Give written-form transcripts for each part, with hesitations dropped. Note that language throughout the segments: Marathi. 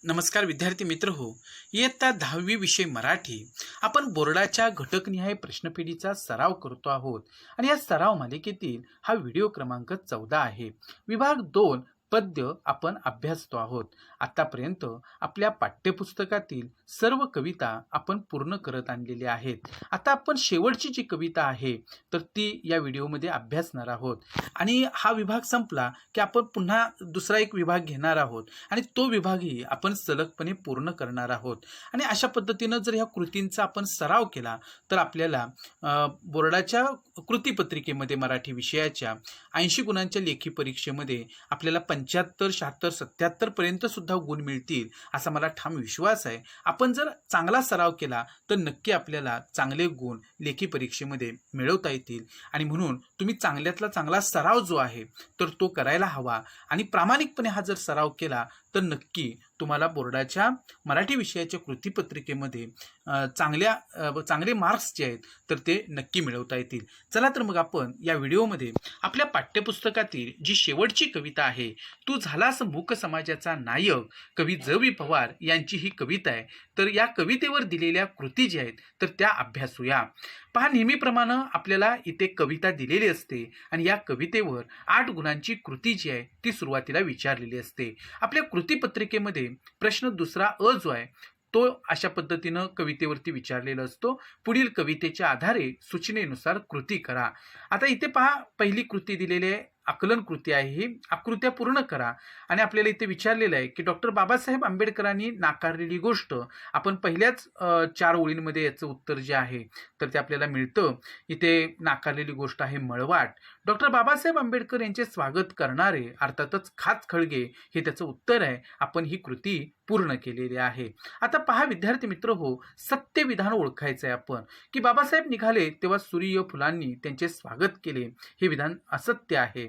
नमस्कार विद्यार्थी मित्र हो. इयत्ता 10वी विषय मराठी आपण बोर्डाच्या घटकनिहाय प्रश्नपेढीचा सराव करतो आहोत आणि या सराव मालिकेतील हा व्हिडिओ क्रमांक 14 आहे. विभाग 2 पद्य आपण अभ्यासतो आहोत. आतापर्यंत आपल्या पाठ्यपुस्तकातील सर्व कविता आपण पूर्ण करत आणलेल्या आहेत. आता आपण शेवटची जी कविता आहे तर ती या व्हिडिओमध्ये अभ्यासणार आहोत आणि हा विभाग संपला की आपण पुन्हा दुसरा एक विभाग घेणार आहोत आणि तो विभागही आपण सलगपणे पूर्ण करणार आहोत. आणि अशा पद्धतीनं जर ह्या कृतींचा आपण सराव केला तर आपल्याला बोर्डाच्या कृतीपत्रिकेमध्ये मराठी विषयाच्या 80 गुणांच्या लेखी परीक्षेमध्ये आपल्याला 75, 76, 77 पर्यंत सुद्धा गुण मिळतील असा मला ठाम विश्वास आहे. आपण जर चांगला सराव केला तर नक्की आपल्याला चांगले गुण लेखी परीक्षेमध्ये मिळवता येतील आणि म्हणून तुम्ही चांगल्यातला चांगला सराव जो आहे तर तो करायला हवा आणि प्रामाणिकपणे हा जर सराव केला तर नक्की तुम्हाला बोर्डाच्या मराठी विषयाच्या कृतीपत्रिकेमध्ये चांगले मार्क्स जे आहेत तर ते नक्की मिळवता येतील. चला तर मग आपण या व्हिडिओमध्ये आपल्या पाठ्यपुस्तकातील जी शेवटची कविता आहे, तू झालास मूक समाजाचा नायक, कवी ज.वी. पवार यांची ही कविता आहे. तर या कवितेवर दिलेल्या कृती ज्या आहेत तर त्या अभ्यासूया. पहा, नेहमीप्रमाणे आपल्याला इथे कविता दिलेली असते आणि या कवितेवर 8 गुणांची कृती जी आहे ती सुरुवातीला विचारलेली असते. आपल्या कृतीपत्रिकेमध्ये प्रश्न दुसरा अ जो आहे तो अशा पद्धतीनं कवितेवरती विचारलेला असतो. पुढील कवितेच्या आधारे सूचनेनुसार कृती करा. आता इथे पहा, पहिली कृती दिलेली आहे, आकलन कृती आहे. ही आकृत्या पूर्ण करा आणि आपल्याला इथे विचारलेलं आहे की डॉक्टर बाबासाहेब आंबेडकरांनी नाकारलेली गोष्ट. आपण पहिल्याच 4 ओळींमध्ये याचं उत्तर जे आहे तर ते आपल्याला मिळतं. इथे नाकारलेली गोष्ट आहे मळवाट. डॉक्टर बाबासाहेब आंबेडकर यांचे स्वागत करणारे अर्थातच खाचखळगे हे त्याचं उत्तर आहे. आपण ही कृती पूर्ण केलेली आहे. आता पहा विद्यार्थी मित्र हो, सत्य विधान ओळखायचं आहे आपण की बाबासाहेब निघाले तेव्हा सूर्यफुलांनी त्यांचे स्वागत केले. हे विधान असत्य आहे.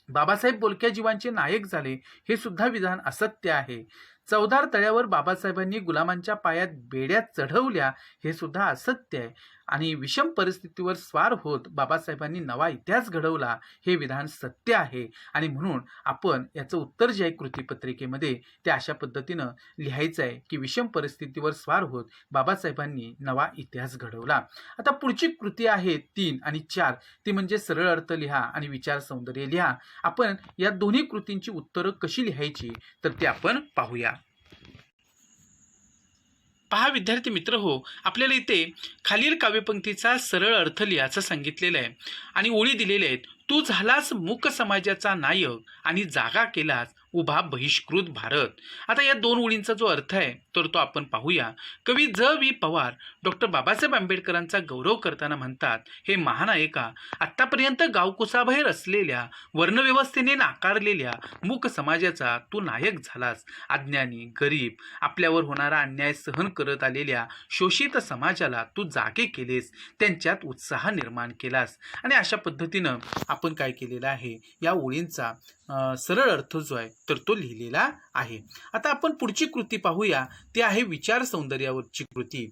बाबासाहेब बोलक्या जीवांचे नायक झाले हे सुद्धा विधान असत्य आहे. चवदार तळ्यावर बाबासाहेबांनी गुलामांच्या पायात बेड्या चढवल्या हे सुद्धा असत्य आहे. आणि विषम परिस्थितीवर स्वार होत बाबासाहेबांनी नवा इतिहास घडवला हे विधान सत्य आहे. आणि म्हणून आपण याचं उत्तर जे आहे कृतीपत्रिकेमध्ये ते अशा पद्धतीनं लिहायचं आहे की विषम परिस्थितीवर स्वार होत बाबासाहेबांनी नवा इतिहास घडवला. आता पुढची कृती आहे 3 आणि 4, ती म्हणजे सरळ अर्थ लिहा आणि विचार सौंदर्य लिहा. आपण या दोन्ही कृतींची उत्तरं कशी लिहायची तर ते आपण पाहूया. पहा विद्यार्थी मित्र हो, आपल्याला इथे खालील काव्यपंक्तीचा सरळ अर्थ लिहायचं सांगितलेलं आहे आणि ओळी दिलेल्या आहेत. तू झालास मूक समाजाचा नायक आणि जागा केलास उभा बहिष्कृत भारत. आता या 2 ओळींचा जो अर्थ आहे तर तो आपण पाहूया. कवी ज.वी. पवार डॉक्टर बाबासाहेब आंबेडकरांचा गौरव करताना म्हणतात, हे महानायका, आत्तापर्यंत गावकुसाबाहेर असलेल्या वर्णव्यवस्थेने नाकारलेल्या मूक समाजाचा तू नायक झालास. अज्ञानी, गरीब, आपल्यावर होणारा अन्याय सहन करत आलेल्या शोषित समाजाला तू जागे केलेस, त्यांच्यात उत्साह निर्माण केलास. आणि अशा पद्धतीनं आपण काय केलेलं आहे, या ओळींचा सरळ अर्थ जो आहे तर तो लिहिलेला आहे. आता आपण पुढची कृती पाहूया. ती आहे विचार सौंदर्यावरची कृती.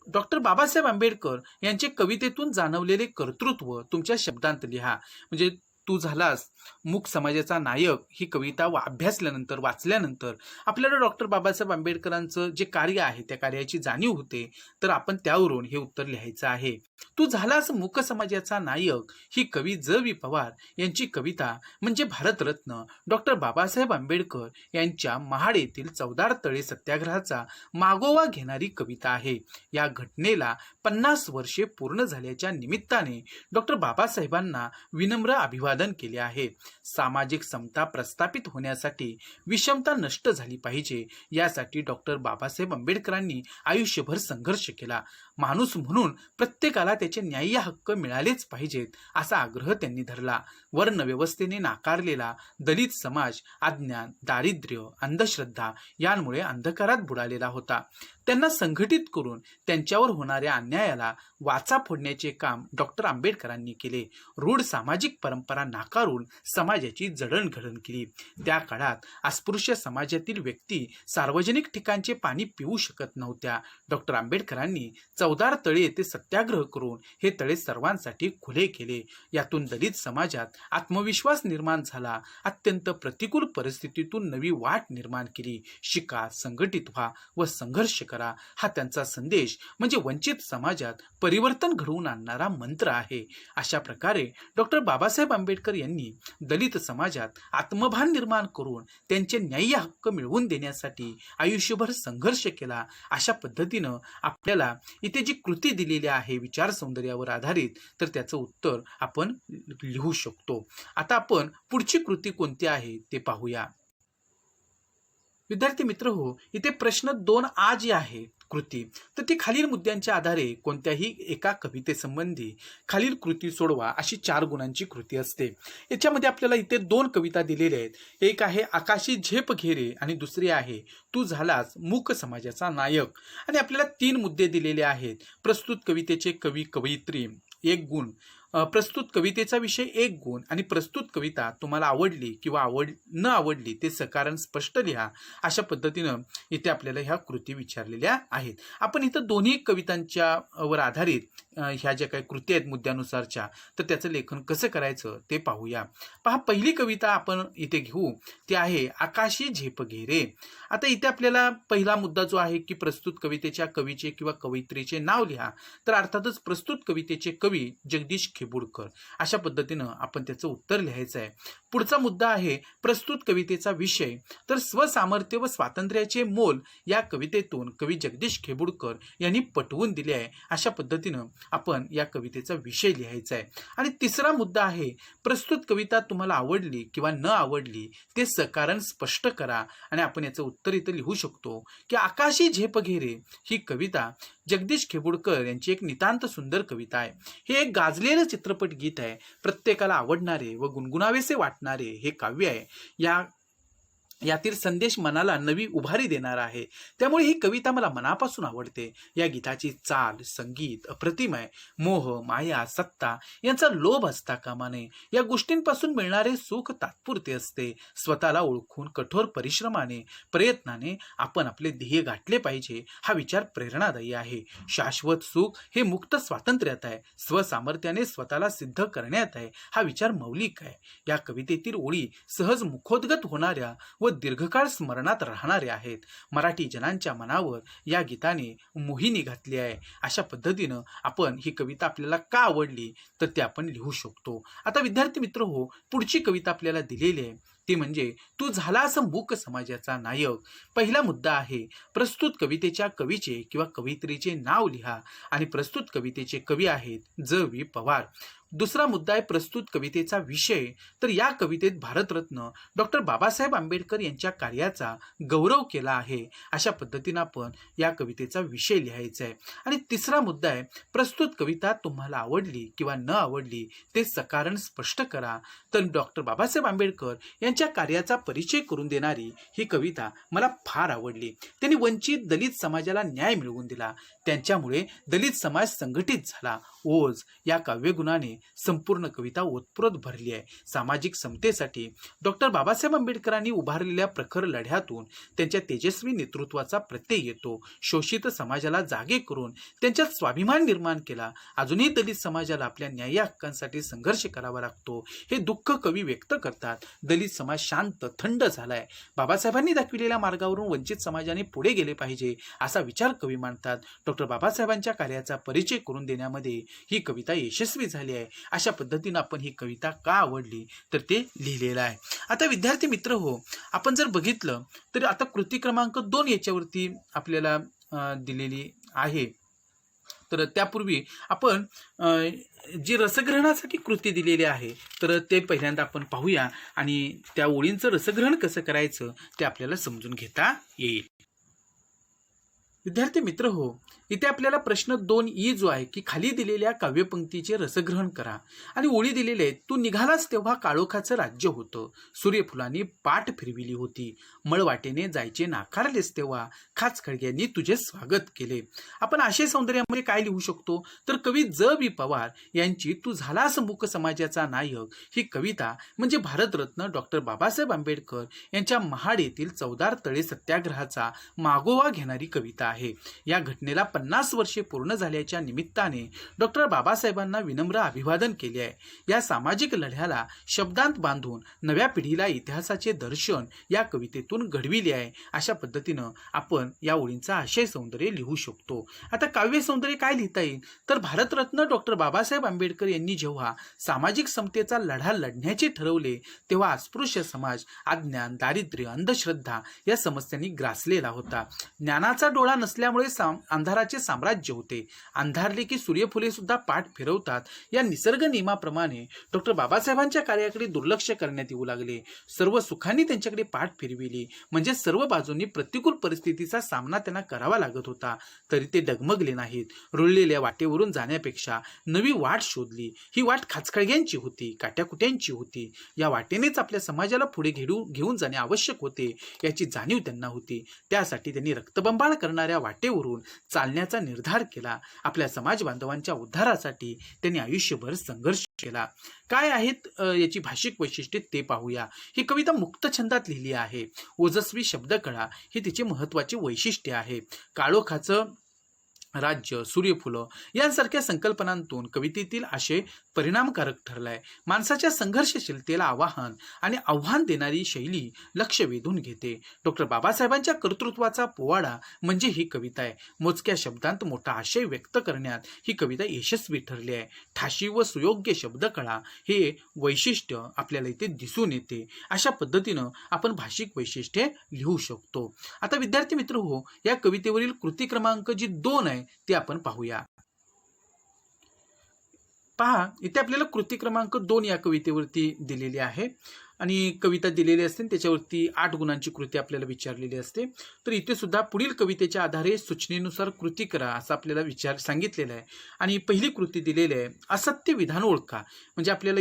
डॉक्टर बाबासाहेब आंबेडकर यांचे कवितेतून जाणवलेले कर्तृत्व तुमच्या शब्दांत लिहा. म्हणजे तू झालास मूक समाजाचा नायक ही कविता अभ्यासल्यानंतर वाचल्यानंतर आपल्याला डॉक्टर बाबासाहेब आंबेडकरांचं जे कार्य आहे त्या कार्याची जाणीव होते. तर आपण त्यावरून हे उत्तर लिहायचं आहे. तू झालास मूक समाजाचा नायक ही कवी ज.वी. पवार यांची कविता म्हणजे भारतरत्न डॉक्टर बाबासाहेब आंबेडकर यांच्या महाड येथील चवदार तळे सत्याग्रहाचा मागोवा घेणारी कविता आहे. या घटनेला 50 वर्षे पूर्ण झाल्याच्या निमित्ताने डॉक्टर बाबासाहेबांना विनम्र अभिवादन केले आहे. सामाजिक समता प्रस्थापित होण्यासाठी विषमता नष्ट झाली पाहिजे यासाठी डॉक्टर बाबासाहेब आंबेडकरांनी आयुष्यभर संघर्ष केला. माणूस म्हणून प्रत्येकाला त्याचे न्याय्य हक्क मिळालेच पाहिजेत असा आग्रह त्यांनी धरला. वर्णव्यवस्थेने नाकारलेला दलित समाज अज्ञान, दारिद्र्य, अंधश्रद्धा यांमुळे अंधकारात बुडालेला होता. त्यांना संघटित करून त्यांच्यावर होणाऱ्या अन्यायाला वाचा फोडण्याचे काम डॉक्टर आंबेडकरांनी केले. रूढ सामाजिक परंपरा नाकारून समाजाची जडणघडण केली. त्या काळात अस्पृश्य समाजातील व्यक्ती सार्वजनिक ठिकाणचे पाणी पिऊ शकत नव्हत्या. डॉक्टर आंबेडकरांनी 14 तळे येथे सत्याग्रह करून हे तळे सर्वांसाठी खुले केले. यातून दलित समाजात आत्मविश्वास निर्माण झाला. अत्यंत प्रतिकूल परिस्थितीतून नवी वाट निर्माण केली. शिका, संघटित व्हा व संघर्ष करा हा त्यांचा संदेश म्हणजे वंचित समाजात परिवर्तन घडवून आणणारा मंत्र आहे. अशा प्रकारे डॉक्टर बाबासाहेब आंबेडकर यांनी दलित समाजात आत्मभान निर्माण करून त्यांचे न्याय्य हक्क मिळवून देण्यासाठी आयुष्यभर संघर्ष केला. अशा पद्धतीनं आपल्याला इथे जी कृती दिलेली आहे विचार सौंदर्यावर आधारित, तर त्याचं उत्तर आपण लिहू शकतो. आता आपण पुढची कृती कोणती आहे ते पाहूया. विद्यार्थी मित्र हो, इथे प्रश्न 2 जी आहे कृती, तर ती खालील मुद्द्यांच्या आधारे कोणत्याही एका कवितेसंबंधी खालील कृती सोडवा अशी 4 गुणांची कृती असते. याच्यामध्ये आपल्याला इथे 2 कविता दिलेल्या आहेत. एक आहे आकाशी झेप घेरे आणि दुसरी आहे तू झालास मूक समाजाचा नायक. आणि आपल्याला 3 मुद्दे दिलेले आहेत. प्रस्तुत कवितेचे कवी कवयित्री 1 गुण, प्रस्तुत कवितेचा विषय 1 गुण आणि प्रस्तुत कविता तुम्हाला आवडली किंवा न आवडली ते सकारण स्पष्ट लिहा. अशा पद्धतीनं इथे आपल्याला ह्या कृती विचारलेल्या आहेत. आपण इथं दोन्ही कवितांच्या वर आधारित ह्या ज्या काही कृती आहेत मुद्द्यानुसारच्या, तर त्याचं लेखन कसं करायचं ते पाहूया. पहा, पहिली कविता आपण इथे घेऊ ती आहे आकाशी झेप घेरे. आता इथे आपल्याला पहिला मुद्दा जो आहे की प्रस्तुत कवितेच्या कवीचे किंवा कवयित्रीचे नाव लिहा. तर अर्थातच प्रस्तुत कवितेचे कवी जगदीश खेबुडकर अशा पद्धतीनं आपण त्याचं उत्तर लिहायचं आहे. पुढचा मुद्दा आहे प्रस्तुत कवितेचा विषय. तर स्वसामर्थ्य व स्वातंत्र्याचे मोल या कवितेतून कवी जगदीश खेबुडकर यांनी पटवून दिले आहे. अशा पद्धतीनं आपण या कवितेचा विषय लिहायचा आहे. आणि तिसरा मुद्दा आहे प्रस्तुत कविता तुम्हाला आवडली किंवा न आवडली ते सकारण स्पष्ट करा. आणि आपण याचं उत्तर इथं लिहू शकतो की आकाशी झेप घेरे ही कविता जगदीश खेबुडकर यांची एक नितांत सुंदर कविता आहे. हे एक गाजलेलं चित्रपट गीत आहे. प्रत्येकाला आवडणारे व गुणगुणावेसे वाटणारे हे काव्य आहे. यातील संदेश मनाला नवी उभारी देणारा आहे. त्यामुळे ही कविता मला मनापासून आवडते. या गीताची चाल, संगीत अप्रतिम आहे. मोह, माया, सत्ता यांचा लोभ असता कामा नये. या गोष्टींपासून मिळणारे सुख तात्पुरते असते. स्वतःला ओळखून कठोर परिश्रमाने, प्रयत्नाने आपण आपले ध्येय गाठले पाहिजे. हा विचार प्रेरणादायी आहे. शाश्वत सुख हे मुक्त स्वातंत्र्यात आहे. स्वसामर्थ्याने स्वतःला सिद्ध करण्यात आहे. हा विचार मौलिक आहे. या कवितेतील ओळी सहज मुखोद्गत होणाऱ्या व दीर्घकाळ स्मरणात राहणारे आहेत. मराठी जनांच्या मनावर या गीताने मोहिनी घातली आहे. अशा पद्धतीनं आपण ही कविता आपल्याला का आवडली तर ते आपण लिहू शकतो. आता विद्यार्थी मित्र हो, पुढची कविता आपल्याला दिलेली आहे ती म्हणजे तू झालास मूक समाजाचा नायक. पहिला मुद्दा आहे प्रस्तुत कवितेच्या कवीचे किंवा कवयित्रीचे नाव लिहा आणि प्रस्तुत कवितेचे कवी आहेत ज.वी. पवार. दुसरा मुद्दा आहे प्रस्तुत कवितेचा विषय. तर या कवितेत भारतरत्न डॉक्टर बाबासाहेब आंबेडकर यांच्या कार्याचा गौरव केला आहे. अशा पद्धतीनं आपण या कवितेचा विषय लिहायचा आहे. आणि तिसरा मुद्दा आहे प्रस्तुत कविता तुम्हाला आवडली किंवा न आवडली ते सकारण स्पष्ट करा. तर डॉक्टर बाबासाहेब आंबेडकर यांच्या कार्याचा परिचय करून देणारी ही कविता मला फार आवडली. त्यांनी वंचित दलित समाजाला न्याय मिळवून दिला. त्यांच्यामुळे दलित समाज संघटित झाला. ओज या काव्यगुणाने संपूर्ण कविता ओतप्रोत भरली आहे. सामाजिक समतेसाठी डॉक्टर बाबासाहेब आंबेडकरांनी उभारलेल्या प्रखर लढ्यातून त्यांच्या तेजस्वी नेतृत्वाचा प्रत्यय येतो. शोषित समाजाला जागे करून त्यांच्यात स्वाभिमान निर्माण केला. अजूनही दलित समाजाला आपल्या न्याय हक्कांसाठी संघर्ष करावा लागतो. हे दुःख कवी व्यक्त करतात. दलित समाज शांत थंड झालाय. बाबासाहेबांनी दाखविलेल्या मार्गावरून वंचित समाजाने पुढे गेले पाहिजे असा विचार कवी मांडतात. डॉक्टर बाबासाहेबांच्या कार्याचा परिचय करून देण्यामध्ये ही कविता यशस्वी झाली आहे. अशा पद्धतीनं आपण ही कविता का आवडली तर ते लिहिलेलं आहे. आता विद्यार्थी मित्र हो, आपण जर बघितलं तर आता कृती क्रमांक 2 याच्यावरती आपल्याला दिलेली आहे. तर त्यापूर्वी आपण जी रसग्रहणासाठी कृती दिलेली आहे तर ते पहिल्यांदा आपण पाहूया आणि त्या ओळींचं रसग्रहण कसं करायचं ते आपल्याला समजून घेता येईल. विद्यार्थी मित्र हो, इथे आपल्याला प्रश्न 2 जो आहे की खाली दिलेल्या काव्यपंक्तीचे रसग्रहण करा आणि ओळी दिलेले आहेत. तू निघालास तेव्हा काळोखाचं राज्य होतं. सूर्यफुलांनी पाठ फिरविली होती. मळवाटेने जायचे नाकारलेस तेव्हा खाच खळग्यांनी तुझे स्वागत केले. आपण आशय सौंदर्यामध्ये काय लिहू शकतो तर कवी ज.वी. पवार यांची तू झालास मूक समाजाचा नायक ही कविता म्हणजे भारतरत्न डॉक्टर बाबासाहेब आंबेडकर यांच्या महाड येथील 14 तळे सत्याग्रहाचा मागोवा घेणारी कविता आहे. या घटनेला 50 वर्षे पूर्ण झाल्याच्या निमित्ताने डॉक्टर बाबासाहेबांना विनम्र अभिवादन केले आहे. या सामाजिक लढ्याला शब्दांत बांधून नव्या पिढीला इतिहासाचे दर्शन या कवितेतून घडविले आहे. अशा पद्धतीनं आपण या ओळींचा आशय सौंदर्य लिहू शकतो. आता काव्य सौंदर्य काय लिहिता येईल तर भारतरत्न डॉक्टर बाबासाहेब आंबेडकर यांनी जेव्हा सामाजिक समतेचा लढा लढण्याचे ठरवले तेव्हा अस्पृश्य समाज अज्ञान, दारिद्र्य, अंधश्रद्धा या समस्यांनी ग्रासलेला होता. ज्ञानाचा डोळा नसल्यामुळे अंधाराचे साम्राज्य होते. अंधारले की सूर्यफुले सुद्धा पाठ फिरवतात या निसर्ग नियमाप्रमाणे डॉक्टर बाबासाहेबांच्या कार्याकडे दुर्लक्ष करण्यात येऊ लागले. सर्व सुखांनी त्यांच्याकडे पाठ फिरविली म्हणजे सर्व बाजूंनी प्रतिकूल परिस्थितीचा सामना त्यांना करावा लागत होता. तरी ते डगमगले नाहीत. रुळलेल्या वाटेवरून जाण्यापेक्षा नवी वाट शोधली. ही वाट खाचखळग्यांची होती, काट्याकुट्यांची होती. या वाटेनेच आपल्या समाजाला पुढे घेऊन जाणे आवश्यक होते याची जाणीव त्यांना होती. त्यासाठी त्यांनी रक्तबंबाळ करणाऱ्या वाटेवरून चालण्याचा निर्धार केला. आपल्या समाज बांधवांच्या उद्धारासाठी त्यांनी आयुष्यभर संघर्ष केला. काय आहेत याची भाषिक वैशिष्ट्ये ते पाहूया. ही कविता मुक्त छंदात लिहिली आहे. ओजस्वी शब्दकळा हे तिचे महत्वाचे वैशिष्ट्य आहे. काळोखाचं राज्य, सूर्यफुलं यांसारख्या संकल्पनांतून कवितेतील आशय परिणामकारक ठरलाय. माणसाच्या संघर्षशीलतेला आव्हान देणारी शैली लक्ष वेधून घेते. डॉक्टर बाबासाहेबांच्या कर्तृत्वाचा पोवाडा म्हणजे ही कविता आहे. मोजक्या शब्दांत मोठा आशय व्यक्त करण्यात ही कविता यशस्वी ठरली आहे. ठाशी व सुयोग्य शब्दकळा हे वैशिष्ट्य आपल्याला इथे दिसून येते. अशा पद्धतीनं आपण भाषिक वैशिष्ट्ये लिहू शकतो. आता विद्यार्थी मित्र हो, या कवितेवरील कृती क्रमांक जी 2 आहे ते आपण पाहूया. पहा, इथे आपल्याला कृती क्रमांक 2 या कवितेवरती दिलेली आहे आणि कविता दिलेली असते त्याच्यावरती 8 गुणांची कृती आपल्याला विचारलेली असते. तर इथे सुद्धा पुढील कवितेच्या आधारे सूचनेनुसार कृती करा असं आपल्याला सांगितलेलं आहे. आणि पहिली कृती दिलेली आहे, असत्य विधान ओळखा. म्हणजे आपल्याला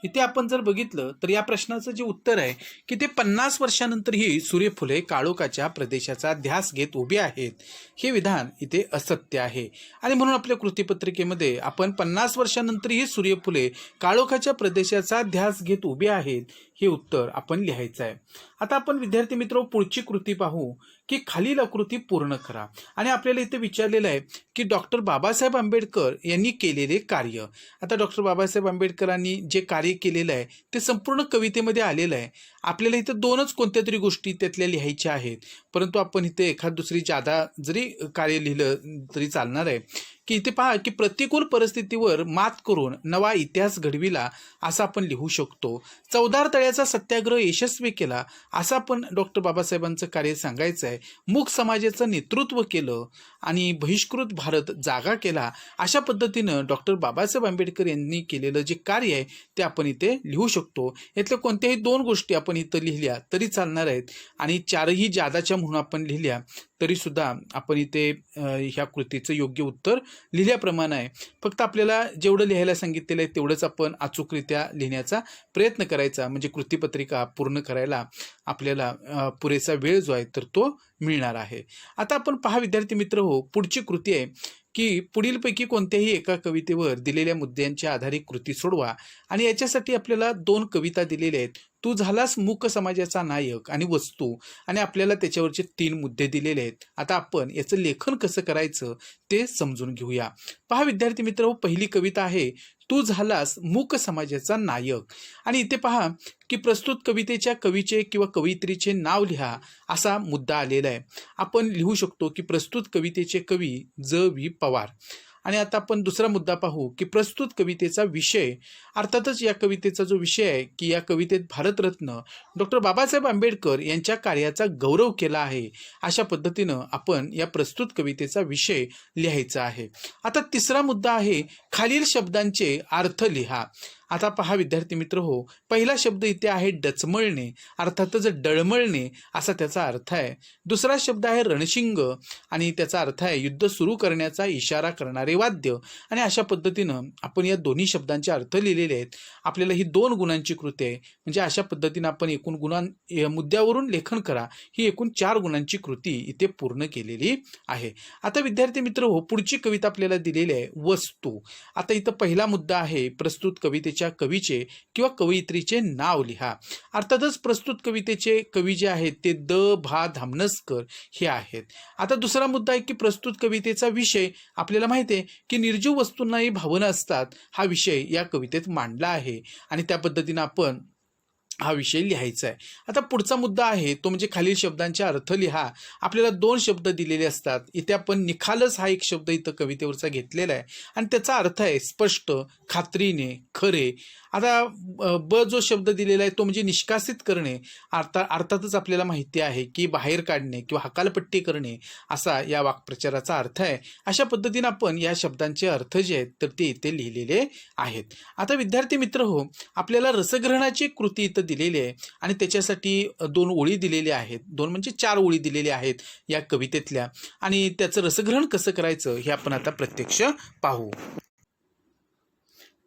इथे आपण जर बघितलं तर या प्रश्नाचं जे उत्तर आहे की ते 50 वर्षानंतरही सूर्यफुले काळोखाच्या प्रदेशाचा ध्यास घेत उभे आहेत हे विधान इथे असत्य आहे. आणि म्हणून आपल्या कृतीपत्रिकेमध्ये आपण 50 वर्षानंतरही सूर्यफुले काळोखाच्या प्रदेशाचा ध्यास घेत उभे आहेत हे उत्तर आपण लिहायचं आहे. आता आपण विद्यार्थी मित्र पुढची कृती पाहू की खालील आकृती पूर्ण करा. आणि आपल्याला इथे विचारलेलं आहे की डॉक्टर बाबासाहेब आंबेडकर यांनी केलेले कार्य. आता डॉक्टर बाबासाहेब आंबेडकरांनी जे कार्य केलेलं आहे ते संपूर्ण कवितेमध्ये आलेलं आहे. आपल्याला इथे 2च कोणत्या तरी गोष्टी त्यातल्या लिहायच्या आहेत, परंतु आपण इथे एखाद दुसरी जादा जरी कार्य लिहिलं तरी चालणार आहे. की इथे पहा की प्रतिकूल परिस्थितीवर मात करून नवा इतिहास घडविला असं आपण लिहू शकतो. चौदार तळ्याचा सत्याग्रह यशस्वी केला असं आपण डॉक्टर बाबासाहेबांचं कार्य सांगायचं आहे. मूक समाजाचं नेतृत्व केलं आणि बहिष्कृत भारत जागा केला. अशा पद्धतीनं डॉक्टर बाबासाहेब आंबेडकर यांनी केलेलं जे कार्य आहे ते आपण इथे लिहू शकतो. यातल्या कोणत्याही 2 गोष्टी आपण इथं लिहिल्या तरी चालणार आहेत आणि 4ही जादाच्या म्हणून आपण लिहिल्या तरी सुद्धा आपण इथे ह्या कृतीचं योग्य उत्तर लिहिल्याप्रमाणे आहे. फक्त आपल्याला जेवढं लिहायला सांगितलेलं आहे तेवढंच आपण अचूकरित्या लिहिण्याचा प्रयत्न करायचा, म्हणजे कृतीपत्रिका पूर्ण करायला आपल्याला पुरेसा वेळ जो आहे तर तो मिळणार आहे. आता आपण पहा विद्यार्थी मित्र हो, पुढची कृती आहे की पुढीलपैकी कोणत्याही एका कवितेवर दिलेल्या मुद्द्यांच्या आधारे कृती सोडवा. आणि याच्यासाठी आपल्याला 2 कविता दिलेल्या आहेत. तू झालास मूक समाजाचा नायक आणि वस्तू, आणि आपल्याला त्याच्यावरचे 3 मुद्दे दिलेले आहेत. आता आपण याचं लेखन कसं करायचं ते समजून घेऊया. पहा विद्यार्थी मित्र, पहिली कविता आहे तू झालास मूक समाजाचा नायक. आणि इथे पहा की प्रस्तुत कवितेच्या कवीचे किंवा कवयित्रीचे नाव लिहा असा मुद्दा आलेला आहे. आपण लिहू शकतो की प्रस्तुत कवितेचे कवी ज.वी. पवार. आणि आता आपण दुसरा मुद्दा पाहू की प्रस्तुत कवितेचा विषय. अर्थातच या कवितेचा जो विषय आहे की या कवितेत भारतरत्न डॉक्टर बाबासाहेब आंबेडकर यांच्या कार्याचा गौरव केला आहे. अशा पद्धतीनं आपण या प्रस्तुत कवितेचा विषय लिहायचा आहे. आता तिसरा मुद्दा आहे खालील शब्दांचे अर्थ लिहा. आता पहा विद्यार्थी मित्र हो, पहिला शब्द इथे आहे डचमळणे, अर्थातच डळमळणे असा त्याचा अर्थ आहे. दुसरा शब्द आहे रणशिंग आणि त्याचा अर्थ आहे युद्ध सुरू करण्याचा इशारा करणारे वाद्य. आणि अशा पद्धतीनं आपण या दोन्ही शब्दांचे अर्थ लिहिलेले आहेत. आपल्याला ही 2 गुणांची कृती आहे, म्हणजे अशा पद्धतीनं आपण एकूण मुद्द्यावरून लेखन करा ही एकूण 4 गुणांची कृती इथे पूर्ण केलेली आहे. आता विद्यार्थी मित्र हो, पुढची कविता आपल्याला दिलेली आहे वस्तू. आता इथं पहिला मुद्दा आहे प्रस्तुत कवितेचे कवितेच्या कवीचे किंवा कवयित्रीचे नाव लिहा. अर्थातच प्रस्तुत कवितेचे कवी जे आहेत ते भा धामनसकर हे आहेत. आता दुसरा मुद्दा आहे की प्रस्तुत कवितेचा विषय आपल्याला माहिती आहे की निर्जीव वस्तूंनाही भावना असतात हा विषय या कवितेत मांडला आहे आणि त्या पद्धतीनं आपण हा विषय लिहायचा आहे. आता पुढचा मुद्दा आहे तो म्हणजे खालील शब्दांचे अर्थ लिहा. आपल्याला 2 शब्द दिलेले असतात. इथे आपण निखालस हा एक शब्द इथं कवितेवरचा घेतलेला आहे आणि त्याचा अर्थ आहे स्पष्ट, खात्रीने, खरे. आता जो शब्द दिलेला आहे तो म्हणजे निष्कासित करणे. अर्थातच आपल्याला माहिती आहे की बाहेर काढणे किंवा हकालपट्टी करणे असा या वाक्प्रचाराचा अर्थ आहे. अशा पद्धतीने आपण या शब्दांचे अर्थ जे आहेत तर ते इथे लिहिलेले आहेत. आता विद्यार्थी मित्र हो, आपल्याला रसग्रहणाची कृती इथं दिलेली आहे आणि त्याच्यासाठी 2 ओळी दिलेल्या आहेत. 2 म्हणजे 4 ओळी दिलेल्या आहेत या कवितेतल्या आणि त्याचं रसग्रहण कसं करायचं हे आपण आता प्रत्यक्ष पाहू.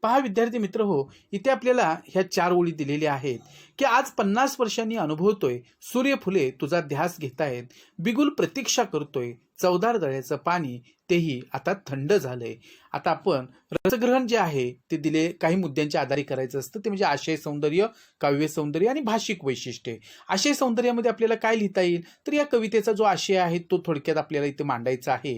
पहा विद्यार्थी मित्र हो, इथे आपल्याला ह्या 4 ओळी दिलेल्या आहेत की आज 50 वर्षांनी अनुभवतोय, सूर्यफुले तुझा ध्यास घेतायत, बिगुल प्रतीक्षा करतोय, चवदार दळ्याचं पाणी तेही आता थंड झालंय. आता आपण रसग्रहण जे आहे ते दिले काही मुद्द्यांच्या आधारे करायचं असतं. ते म्हणजे आशय सौंदर्य, काव्य सौंदर्य आणि भाषिक वैशिष्ट्ये. आशय सौंदर्यामध्ये आपल्याला काय लिहिता येईल तर या कवितेचा जो आशय आहे तो थोडक्यात आपल्याला इथे मांडायचा आहे.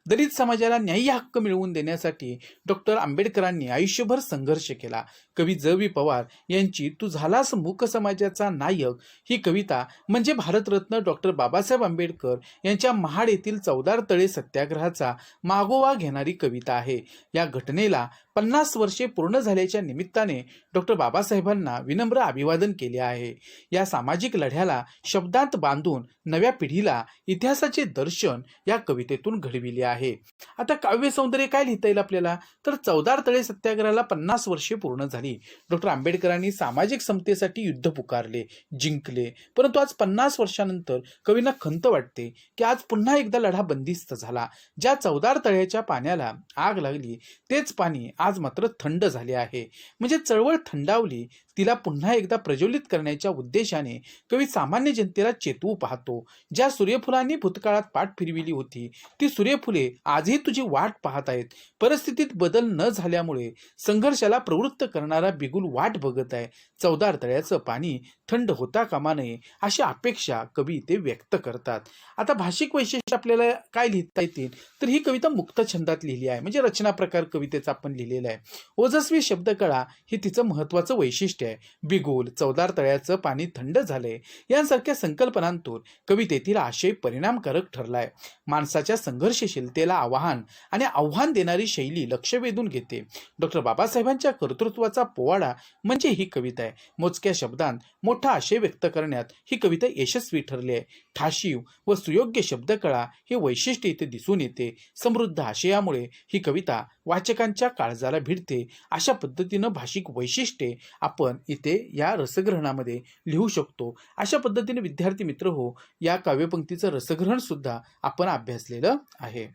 दलित समाजाला न्याय्य हक्क मिळवून देण्यासाठी डॉक्टर आंबेडकरांनी आयुष्यभर संघर्ष केला. कवी ज.वी. पवार यांची तू झालास मूक समाजाचा नायक ही कविता म्हणजे भारतरत्न डॉक्टर बाबासाहेब आंबेडकर यांच्या महाड येथील चवदार तळे सत्याग्रहाचा मागोवा घेणारी कविता आहे. या घटनेला 50 वर्षे पूर्ण झाल्याच्या निमित्ताने डॉक्टर बाबासाहेबांना विनम्र अभिवादन केले आहे. या सामाजिक लढ्याला शब्दांत बांधून नव्या पिढीला इतिहासाचे दर्शन या कवितेतून घडविले आहे. आता काव्य सौंदर्य काय लिहिता येईल आपल्याला तर चवदार तळे सत्याग्रहाला 50 वर्षे पूर्ण झाली. डॉक्टर आंबेडकरांनी सामाजिक समतेसाठी युद्ध पुकारले, जिंकले. परंतु आज 50 वर्षानंतर कवींना खंत वाटते की आज पुन्हा एकदा लढा बंदिस्त झाला. ज्या चवदार तळ्याच्या पाण्याला आग लागली तेच पाणी आज मात्र थंड झाले आहे. म्हणजे चळवळ थंडावली, तिला पुन्हा एकदा प्रज्वलित करण्याच्या उद्देशाने कवी सामान्य जनतेला चेतवू पाहतो. ज्या सूर्यफुलांनी भूतकाळात पाठ फिरविली होती ती सूर्यफुले आजही तुझी वाट पाहत आहेत. परिस्थितीत बदल न झाल्यामुळे संघर्षाला प्रवृत्त करणारा बिगुल वाट बघत आहे. चवदार तळ्याचं पाणी थंड होता कामा नये अशी अपेक्षा कवी ते व्यक्त करतात. आता भाषिक वैशिष्ट्य आपल्याला काय लिहिता येतील तर ही कविता मुक्त छंदात लिहिली आहे. म्हणजे रचना प्रकार कवितेचा आपण लिहिलेला आहे. ओजस्वी शब्दकळा हे तिचं महत्वाचं वैशिष्ट्य आहे. बिगुल, चवदार तळ्याचं पाणी थंड झालंय यांसारख्या संकल्पनांतून कवितेतील आशय परिणामकारक ठरलाय. माणसाच्या संघर्षशीलतेला आव्हान देणारी शैली लक्ष वेधून घेते. डॉक्टर बाबासाहेबांच्या कर्तृत्वाचा पोवाडा म्हणजे ही कविता आहे. मोजक्या शब्दांत मोठा आशय व्यक्त करण्यात ही कविता यशस्वी ठरली आहे. ठाशीव व सुयोग्य शब्दकळा हे वैशिष्ट्य इथे दिसून येते. समृद्ध आशयामुळे ही कविता वाचकांच्या काळजाला भिडते. अशा पद्धतीनं भाषिक वैशिष्ट्ये आपण इथे या रसग्रहणामध्ये लिहू शकतो. अशा पद्धतीने विद्यार्थी मित्र हो, या काव्यपंक्तीचं रसग्रहण सुद्धा आपण अभ्यासलेलं आहे.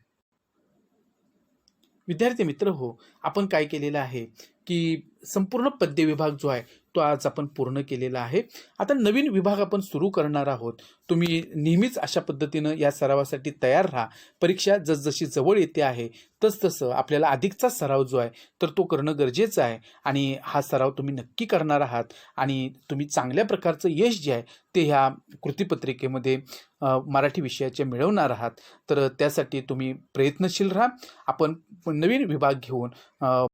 विद्यार्थी मित्र हो, आपण काय केलेलं आहे की संपूर्ण पद्य विभाग जो आहे तो आज आपण पूर्ण केलेला आहे. आता नवीन विभाग आपण सुरू करणार आहोत. तुम्ही नेहमीच अशा पद्धतीनं या सरावासाठी तयार राहा. परीक्षा जसजशी जवळ येते आहे तसतसं आपल्याला अधिकचा सराव जो आहे तर तो करणं गरजेचं आहे आणि हा सराव तुम्ही नक्की करणार आहात आणि तुम्ही चांगल्या प्रकारचं यश जे आहे ते ह्या कृतीपत्रिकेमध्ये मराठी विषयाचे मिळवणार आहात. तर त्यासाठी तुम्ही प्रयत्नशील राहा. आपण नवीन विभाग घेऊन